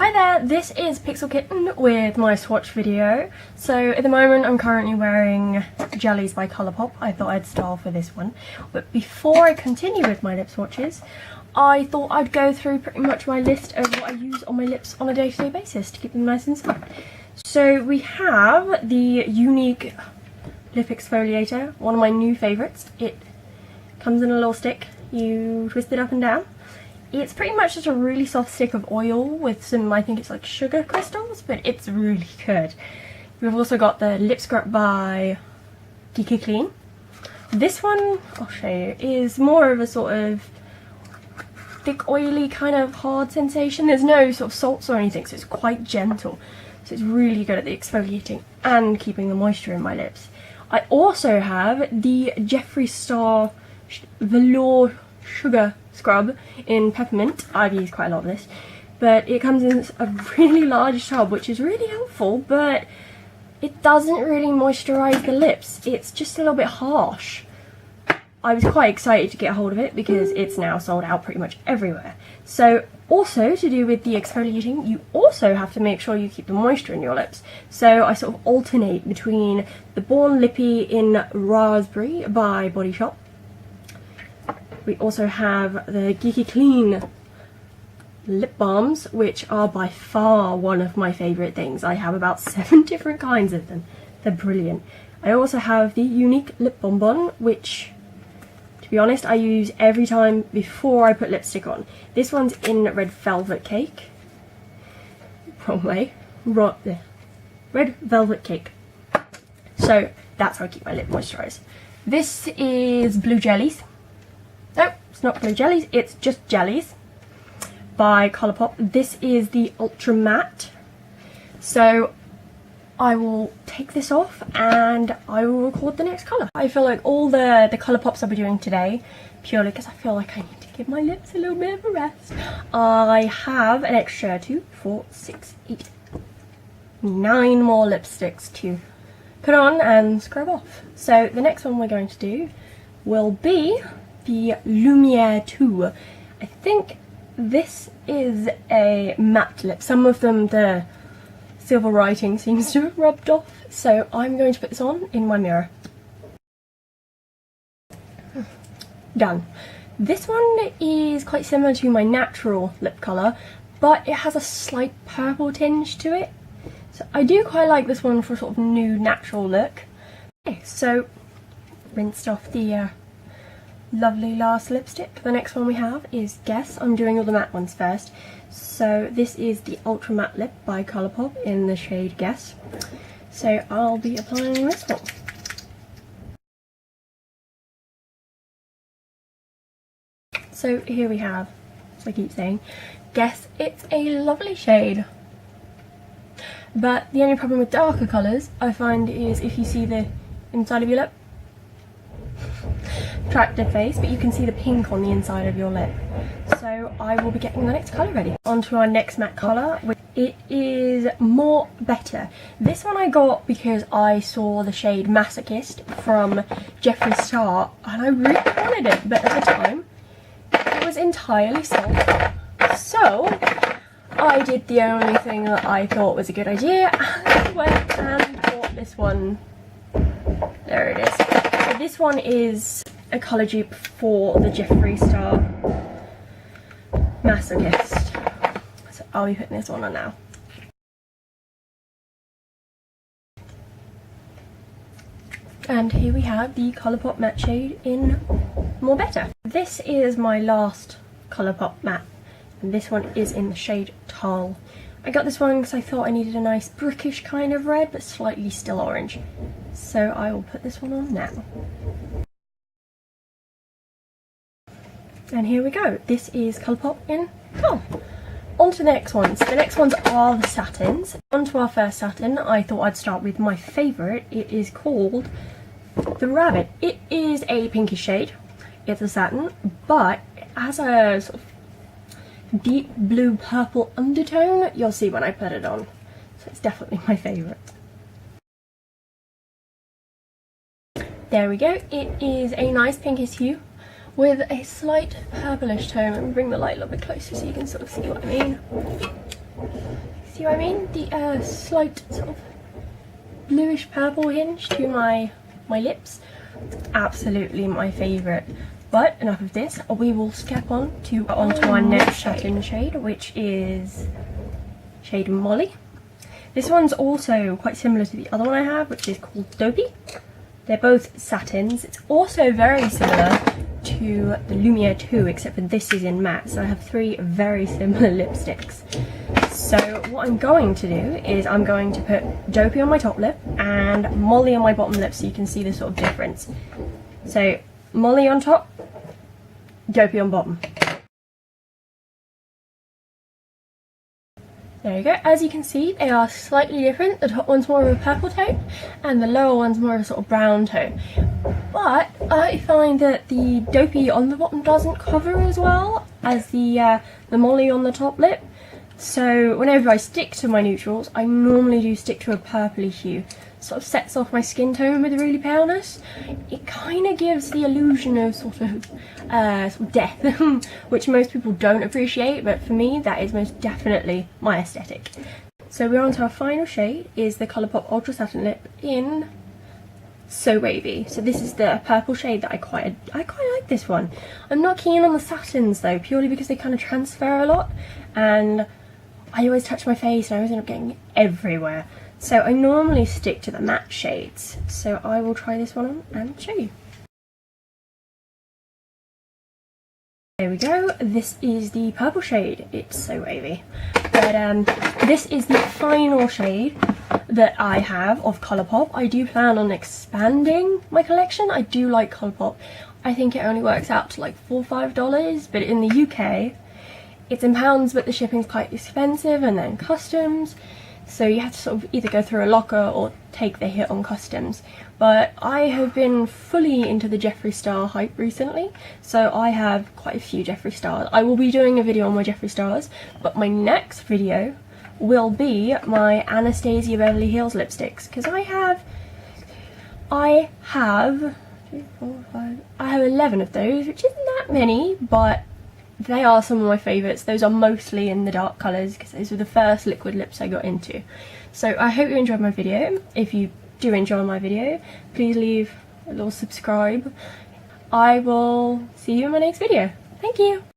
Hi there, this is Pixel Kitten with my swatch video. So at the moment I'm currently wearing Jellies by COLOURPOP. I thought I'd start for this one. But before I continue with my lip swatches, I thought I'd go through pretty much my list of what I use on my lips on a day-to-day basis to keep them nice and soft. So we have the unique lip exfoliator, one of my new favourites. It comes in a little stick, you twist it up and down. It's pretty much just a really soft stick of oil with some, I think it's like sugar crystals, but it's really good. We've also got the lip scrub by Clean. This one, I'll show you, is more of a sort of thick, oily, kind of hard sensation. There's no sort of salts or anything, so it's quite gentle. So it's really good at the exfoliating and keeping the moisture in my lips. I also have the Jeffree Star Velour Sugar Scrub in Peppermint. I've used quite a lot of this, but it comes in a really large tub, which is really helpful, but it doesn't really moisturise the lips. It's just a little bit harsh. I was quite excited to get a hold of it because it's now sold out pretty much everywhere. So also to do with the exfoliating, you also have to make sure you keep the moisture in your lips. So I sort of alternate between the Born Lippy in Raspberry by Body Shop. We also have the Clean lip balms, which are by far one of my favourite things. I have about 7 different kinds of them. They're brilliant. I also have the unique lip bonbon, which, to be honest, I use every time before I put lipstick on. This one's in Red Velvet Cake. Wrong way. Right there. Red Velvet Cake. So that's how I keep my lip moisturised. This is Blue Jellies. No, it's not Blue Jellies, it's just Jellies by COLOURPOP. This is the Ultra Matte. So I will take this off and I will record the next colour. I feel like all the COLOURPOPs I'll be doing today, purely because I feel like I need to give my lips a little bit of a rest. I have an extra 2, 4, 6, 8, 9 more lipsticks to put on and scrub off. So the next one we're going to do will be the Lumiere 2. I think this is a matte lip. Some of them, the silver writing seems to have rubbed off, so I'm going to put this on in my mirror. Done. This one is quite similar to my natural lip colour, but it has a slight purple tinge to it. So I do quite like this one for a sort of new natural look. Okay, so rinsed off the lovely last lipstick. The next one we have is Guess. I'm doing all the matte ones first. So this is the Ultra Matte Lip by COLOURPOP in the shade Guess. So I'll be applying this one. So here we have, as I keep saying, Guess. It's a lovely shade. But the only problem with darker colours, I find, is if you see the inside of your lip, attractive face, but you can see the pink on the inside of your lip. So I will be getting the next colour ready. On to our next matte colour. It is More Better. This one I got because I saw the shade Masochist from Jeffree Star and I really wanted it, but at the time it was entirely sold. So I did the only thing that I thought was a good idea and went and bought this one. There it is. So this one is a colour dupe for the Jeffree Star Masochist. So I'll be putting this one on now. And here we have the COLOURPOP matte shade in More Better. This is my last COLOURPOP matte, and this one is in the shade Tall. I got this one because I thought I needed a nice brickish kind of red, but slightly still orange. So I will put this one on now. And here we go. This is COLOURPOP in Tall. On to the next ones. The next ones are the satins. On to our first satin. I thought I'd start with my favourite. It is called the Rabbit. It is a pinkish shade. It's a satin, but it has a sort of deep blue purple undertone. You'll see when I put it on. So it's definitely my favourite. There we go. It is a nice pinkish hue with a slight purplish tone. Let me bring the light a little bit closer so you can sort of see what I mean. See what I mean? The slight sort of bluish purple hinge to my lips. Absolutely my favourite. But enough of this, we will skip onto our next satin shade, which is shade Molly. This one's also quite similar to the other one I have, which is called Dopey. They're both satins. It's also very similar to the Lumiere 2, except for this is in matte, so I have 3 very similar lipsticks. So what I'm going to do is I'm going to put Dopey on my top lip and Molly on my bottom lip so you can see the sort of difference. So Molly on top, Dopey on bottom. There you go. As you can see, they are slightly different. The top one's more of a purple tone and the lower one's more of a sort of brown tone. But I find that the Dopey on the bottom doesn't cover as well as the Molly on the top lip. So whenever I stick to my neutrals, I normally do stick to a purpley hue. Sort of sets off my skin tone with really paleness. It kind of gives the illusion of sort of death, which most people don't appreciate, but for me that is most definitely my aesthetic. So we're on to our final shade, is the ColourPop Ultra Satin Lip in So Wavy. So this is the purple shade that I quite like this one. I'm not keen on the satins though, purely because they kind of transfer a lot, and I always touch my face and I always end up getting it everywhere. So I normally stick to the matte shades, so I will try this one on and show you. There we go, this is the purple shade, it's so wavy. But this is the final shade that I have of ColourPop. I do plan on expanding my collection. I do like ColourPop. I think it only works out to like $4 or $5, but in the UK it's in pounds, but the shipping's quite expensive and then customs. So you have to sort of either go through a locker or take the hit on customs. But I have been fully into the Jeffree Star hype recently, so I have quite a few Jeffree Stars. I will be doing a video on my Jeffree Stars, but my next video will be my Anastasia Beverly Hills lipsticks, because I have 11 of those, which isn't that many, but they are some of my favourites. Those are mostly in the dark colours because those were the first liquid lips I got into. So I hope you enjoyed my video. If you do enjoy my video, please leave a little subscribe. I will see you in my next video. Thank you!